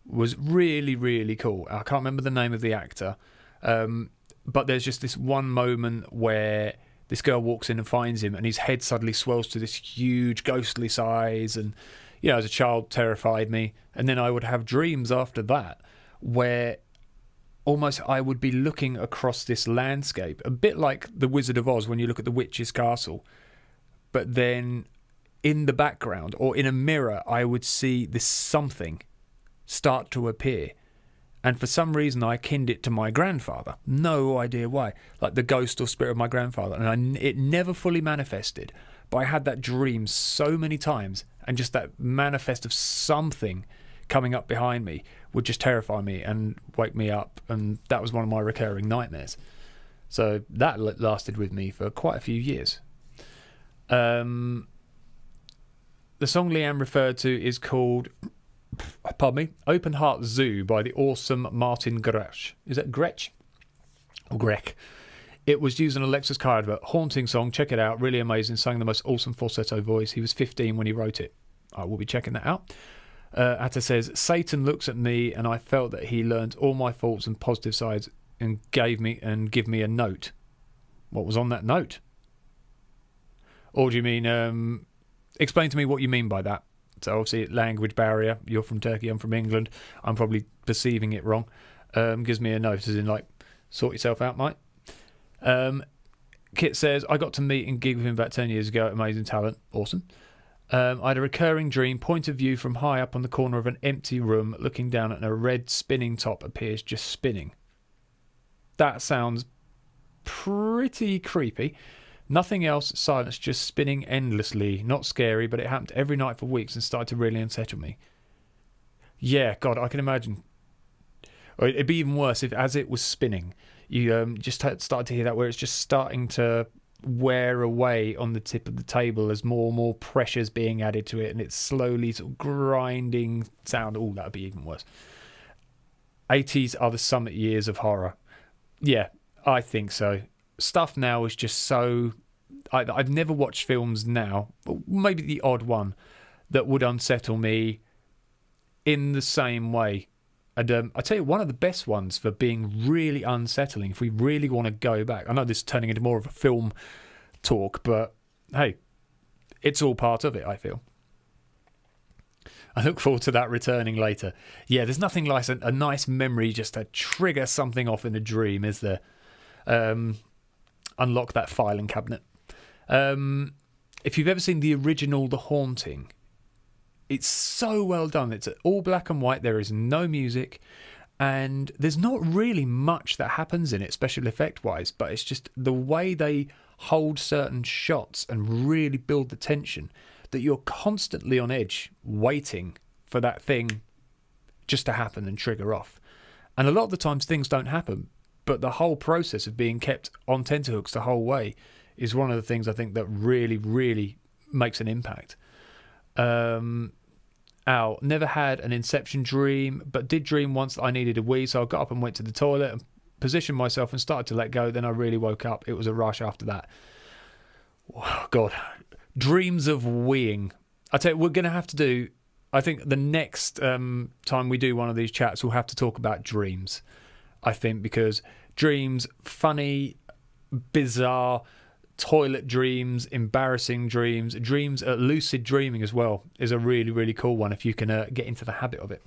was really, really cool. I can't remember the name of the actor. But there's just this one moment where this girl walks in and finds him, and his head suddenly swells to this huge ghostly size, and as a child terrified me. And then I would have dreams after that where almost I would be looking across this landscape, a bit like the Wizard of Oz when you look at the witch's castle, but then in the background or in a mirror I would see this something start to appear. And for some reason, I akined it to my grandfather. No idea why. Like the ghost or spirit of my grandfather. And it never fully manifested. But I had that dream so many times. And just that manifest of something coming up behind me would just terrify me and wake me up. And that was one of my recurring nightmares. So that lasted with me for quite a few years. The song Leanne referred to is called... Open Heart Zoo by the awesome Martin Gretsch. Is that Gretsch? Or Grech? It was used in a Lexus car advert. Haunting song, check it out. Really amazing. Sang the most awesome falsetto voice. He was 15 when he wrote it. I will be checking that out. Atta says, Satan looks at me and I felt that he learned all my faults and positive sides and give me a note. What was on that note? Or do you mean, explain to me what you mean by that. So obviously language barrier. You're from Turkey, I'm from England. I'm probably perceiving it wrong. Gives me a note as in like, sort yourself out, mate. Kit says, I got to meet and gig with him about 10 years ago. Amazing talent. Awesome. I had a recurring dream. Point of view from high up on the corner of an empty room, looking down at a red spinning top appears just spinning. That sounds pretty creepy. Nothing else, silence, just spinning endlessly. Not scary, but it happened every night for weeks and started to really unsettle me. Yeah, God, I can imagine. Or it'd be even worse if, as it was spinning, you just started to hear that where it's just starting to wear away on the tip of the table as more and more pressure's being added to it, and it's slowly sort of grinding sound. Oh, that would be even worse. 80s are the summit years of horror. Yeah, I think so. Stuff now is just so... I've never watched films now, maybe the odd one, that would unsettle me in the same way. And I tell you, one of the best ones for being really unsettling, if we really want to go back... I know this is turning into more of a film talk, but hey, it's all part of it, I feel. I look forward to that returning later. Yeah, there's nothing like a nice memory just to trigger something off in a dream, is there? Unlock that filing cabinet. if you've ever seen the original The Haunting, it's so well done. It's all black and white. There is no music. And there's not really much that happens in it, special effect wise, but it's just the way they hold certain shots and really build the tension that you're constantly on edge, waiting for that thing just to happen and trigger off. And a lot of the times things don't happen, but the whole process of being kept on tenterhooks the whole way is one of the things I think that really, really makes an impact. Al, never had an inception dream, but did dream once that I needed a wee, so I got up and went to the toilet and positioned myself and started to let go. Then I really woke up. It was a rush after that. Oh, God. Dreams of weeing. I tell you, we're going to have to do, I think the next time we do one of these chats, we'll have to talk about dreams, I think, because dreams, funny, bizarre, toilet dreams, embarrassing dreams, lucid dreaming as well is a really, really cool one if you can get into the habit of it.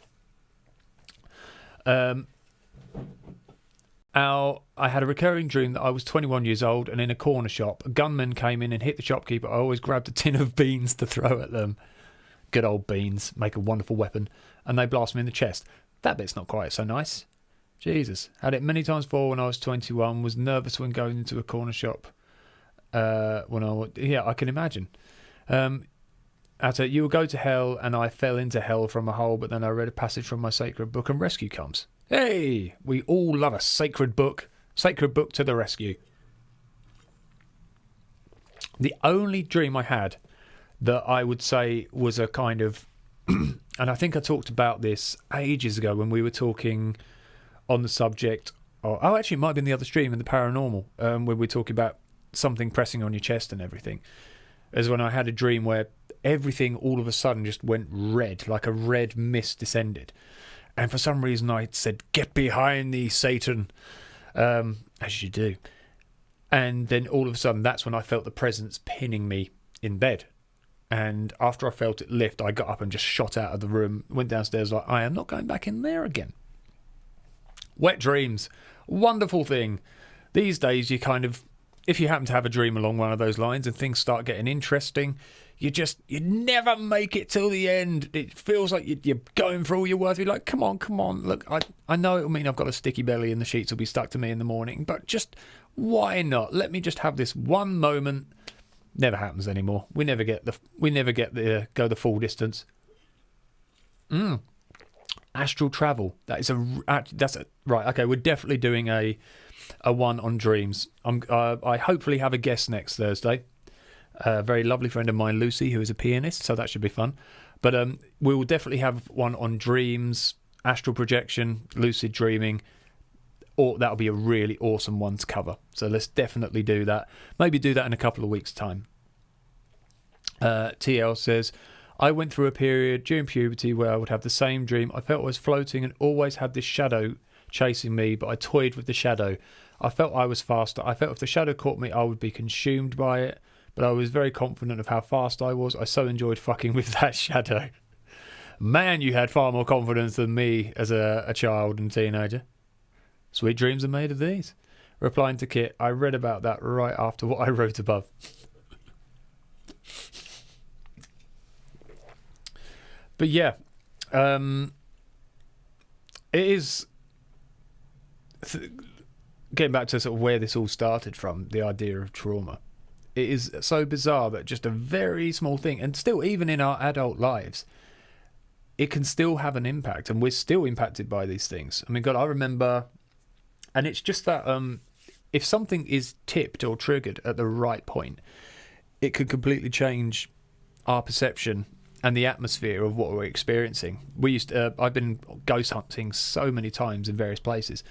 I had a recurring dream that I was 21 years old and in a corner shop. A gunman came in and hit the shopkeeper. I always grabbed a tin of beans to throw at them. Good old beans, make a wonderful weapon. And they blast me in the chest. That bit's not quite so nice. Jesus. Had it many times before when I was 21. Was nervous when going into a corner shop. I can imagine. You will go to hell, and I fell into hell from a hole, but then I read a passage from my sacred book and rescue comes. Hey, we all love a sacred book. Sacred book to the rescue. The only dream I had that I would say was a kind of, and I think I talked about this ages ago when we were talking on the subject. Actually, it might have been the other stream in the paranormal, when we were talking about something pressing on your chest and everything, is when I had a dream where everything all of a sudden just went red, like a red mist descended, and for some reason I said, "Get behind thee, Satan," as you do, and then all of a sudden that's when I felt the presence pinning me in bed, and after I felt it lift, I got up and just shot out of the room, went downstairs like, I am not going back in there again. Wet dreams, wonderful thing. These days you kind of, if you happen to have a dream along one of those lines and things start getting interesting, you never make it till the end. It feels like you're going for all your worth. You're like, come on. Look, I know it'll mean I've got a sticky belly and the sheets will be stuck to me in the morning, but just why not? Let me just have this one moment. Never happens anymore. We never get the go the full distance. Astral travel. That's right. Okay, we're definitely doing a one on dreams. I hopefully have a guest next Thursday. A very lovely friend of mine, Lucy, who is a pianist, so that should be fun. But we will definitely have one on dreams, astral projection, lucid dreaming. Or that'll be a really awesome one to cover. So let's definitely do that. Maybe do that in a couple of weeks' time. TL says, I went through a period during puberty where I would have the same dream. I felt I was floating and always had this shadow chasing me, but I toyed with the shadow. I felt I was faster. I felt if the shadow caught me, I would be consumed by it, but I was very confident of how fast I was. I so enjoyed fucking with that shadow. Man, you had far more confidence than me as a child and teenager. Sweet dreams are made of these. Replying to Kit, I read about that right after what I wrote above. But yeah, it is... Getting back to sort of where this all started from, the idea of trauma. It is so bizarre that just a very small thing, and still even in our adult lives, it can still have an impact, and we're still impacted by these things. I mean, God, I remember, and it's just that if something is tipped or triggered at the right point, it could completely change our perception and the atmosphere of what we're experiencing. I've been ghost hunting so many times in various places,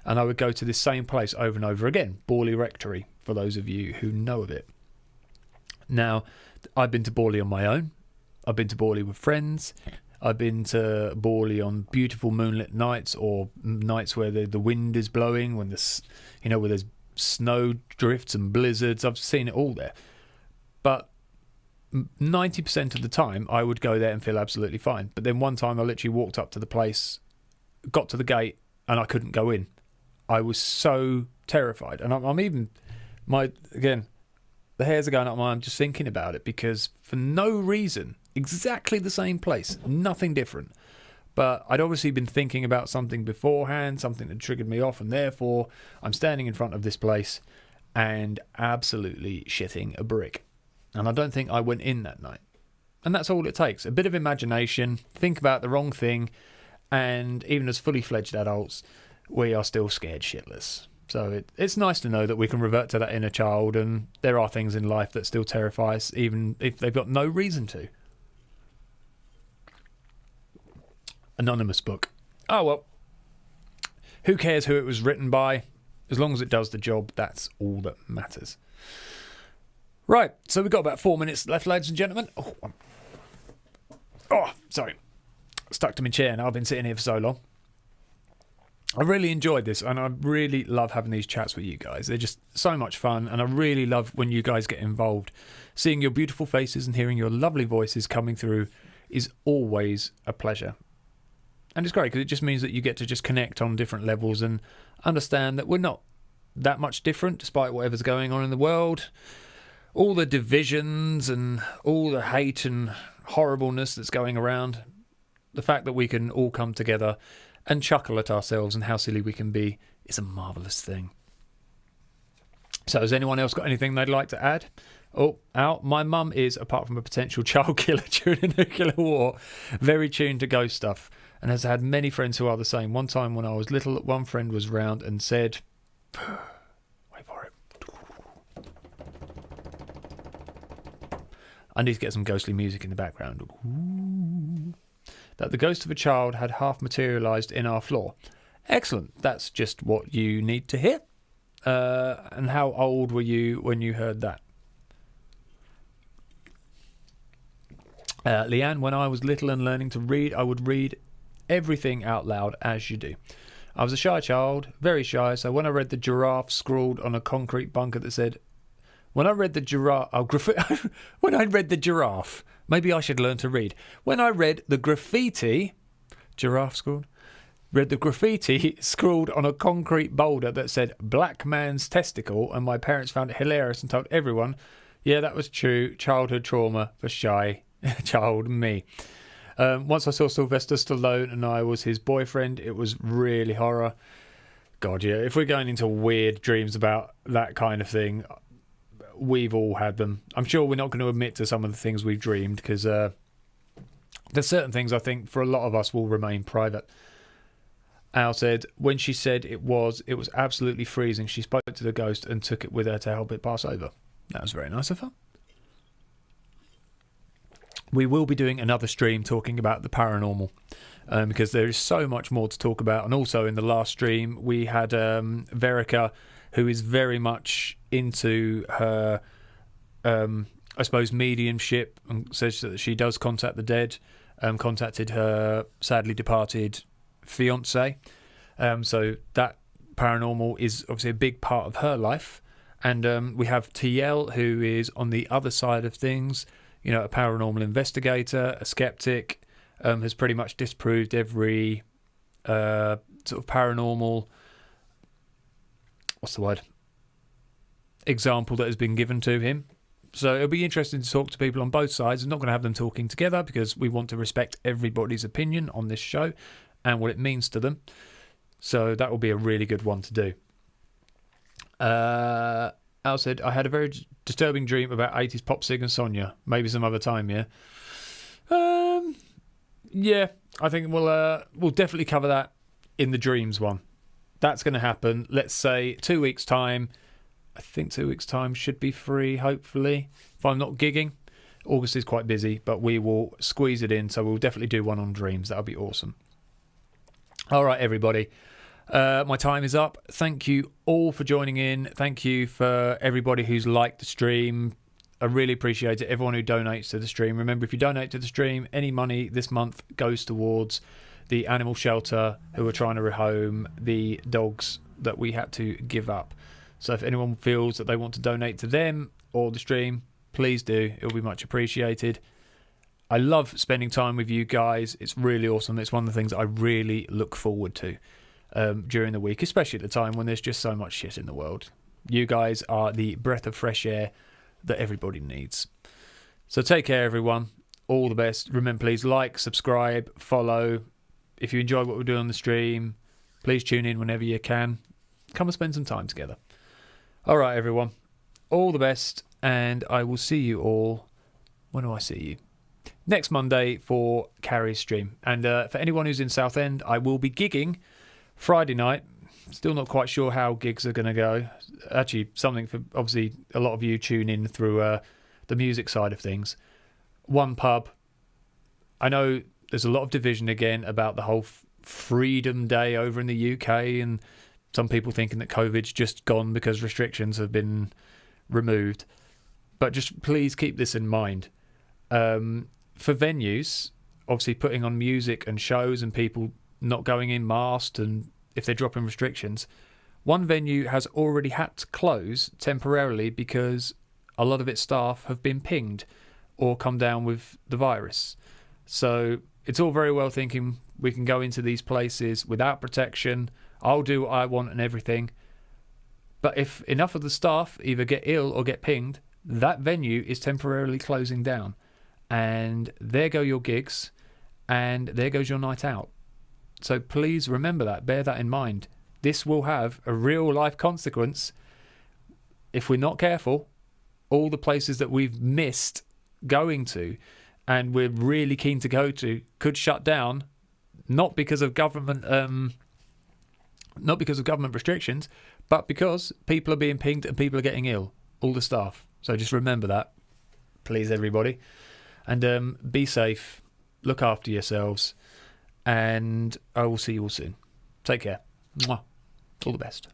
and I would go to this same place over and over again, Borley Rectory, for those of you who know of it. Now, I've been to Borley on my own. I've been to Borley with friends. I've been to Borley on beautiful moonlit nights, or nights where the wind is blowing, when where there's snow drifts and blizzards. I've seen it all there. But 90% of the time, I would go there and feel absolutely fine. But then one time, I literally walked up to the place, got to the gate, and I couldn't go in. I was so terrified, and I'm even again. The hairs are going up my arm just thinking about it, because for no reason, exactly the same place, nothing different. But I'd obviously been thinking about something beforehand, something that triggered me off, and therefore I'm standing in front of this place and absolutely shitting a brick. And I don't think I went in that night. And that's all it takes. A bit of imagination, think about the wrong thing, and even as fully fledged adults, we are still scared shitless. So it's nice to know that we can revert to that inner child, and there are things in life that still terrify us, even if they've got no reason to. Anonymous book. Oh well. Who cares who it was written by? As long as it does the job, that's all that matters. Right, so we've got about 4 minutes left, ladies and gentlemen. Oh, sorry. Stuck to my chair now. I've been sitting here for so long. I really enjoyed this, and I really love having these chats with you guys. They're just so much fun, and I really love when you guys get involved. Seeing your beautiful faces and hearing your lovely voices coming through is always a pleasure. And it's great because it just means that you get to just connect on different levels and understand that we're not that much different despite whatever's going on in the world. All the divisions and all the hate and horribleness that's going around. The fact that we can all come together and chuckle at ourselves and how silly we can be is a marvellous thing. So has anyone else got anything they'd like to add? Oh, Al, my mum is, apart from a potential child killer during a nuclear war, very tuned to ghost stuff and has had many friends who are the same. One time when I was little, one friend was round and said, wait for it. I need to get some ghostly music in the background. Ooh. That the ghost of a child had half materialised in our floor. Excellent. That's just what you need to hear. And how old were you when you heard that? Leanne, when I was little and learning to read, I would read everything out loud, as you do. I was a shy child, very shy, so when I read the giraffe scrawled on a concrete bunker that said, when I read the giraffe, maybe I should learn to read. When I read the graffiti, giraffe scrawled, read the graffiti scrawled on a concrete boulder that said black man's testicle, and my parents found it hilarious and told everyone, yeah, that was true, childhood trauma for shy child me. Once I saw Sylvester Stallone and I was his boyfriend, it was really horror. God, yeah, if we're going into weird dreams about that kind of thing, we've all had them. I'm sure we're not going to admit to some of the things we've dreamed, because there's certain things I think for a lot of us will remain private. Al said, when she said it was absolutely freezing. She spoke to the ghost and took it with her to help it pass over. That was very nice of her. We will be doing another stream talking about the paranormal, because there is so much more to talk about. And also in the last stream, we had Verica, who is very much into her, I suppose, mediumship, and says that she does contact the dead, contacted her sadly departed fiance. So that paranormal is obviously a big part of her life. And we have TL, who is on the other side of things, you know, a paranormal investigator, a skeptic, has pretty much disproved every sort of paranormal, what's the word, example that has been given to him. So it'll be interesting to talk to people on both sides. I'm not going to have them talking together because we want to respect everybody's opinion on this show and what it means to them. So that will be a really good one to do. Al said, I had a very disturbing dream about 80s pop singer Sonia. Maybe some other time, yeah? Yeah, I think we'll definitely cover that in the dreams one. That's going to happen, let's say, 2 weeks' time. I think 2 weeks' time should be free, hopefully, if I'm not gigging. August is quite busy, but we will squeeze it in, so we'll definitely do one on dreams. That'll be awesome. All right, everybody. My time is up. Thank you all for joining in. Thank you for everybody who's liked the stream. I really appreciate it. Everyone who donates to the stream. Remember, if you donate to the stream, any money this month goes towards the animal shelter who are trying to rehome the dogs that we had to give up. So if anyone feels that they want to donate to them or the stream, please do. It'll be much appreciated. I love spending time with you guys. It's really awesome. It's one of the things I really look forward to during the week, especially at the time when there's just so much shit in the world. You guys are the breath of fresh air that everybody needs. So take care, everyone. All the best. Remember, please like, subscribe, follow. If you enjoy what we're doing on the stream, please tune in whenever you can. Come and spend some time together. All right, everyone. All the best, and I will see you all. When do I see you? Next Monday for Carrie's stream. And for anyone who's in Southend, I will be gigging Friday night. Still not quite sure how gigs are going to go. Actually, something for, obviously, a lot of you tune in through the music side of things. One pub. I know there's a lot of division again about the whole Freedom Day over in the UK, and some people thinking that COVID's just gone because restrictions have been removed. But just please keep this in mind. For venues, obviously putting on music and shows and people not going in masked, and if they're dropping restrictions, one venue has already had to close temporarily because a lot of its staff have been pinged or come down with the virus. So it's all very well thinking we can go into these places without protection, I'll do what I want and everything. But if enough of the staff either get ill or get pinged, that venue is temporarily closing down. And there go your gigs, and there goes your night out. So please remember that, bear that in mind. This will have a real life consequence. If we're not careful, all the places that we've missed going to and we're really keen to go to could shut down, not because of government restrictions, but because people are being pinged and people are getting ill, all the staff. So just remember that, please, everybody. And be safe, look after yourselves, and I will see you all soon. Take care. Mwah. All the best.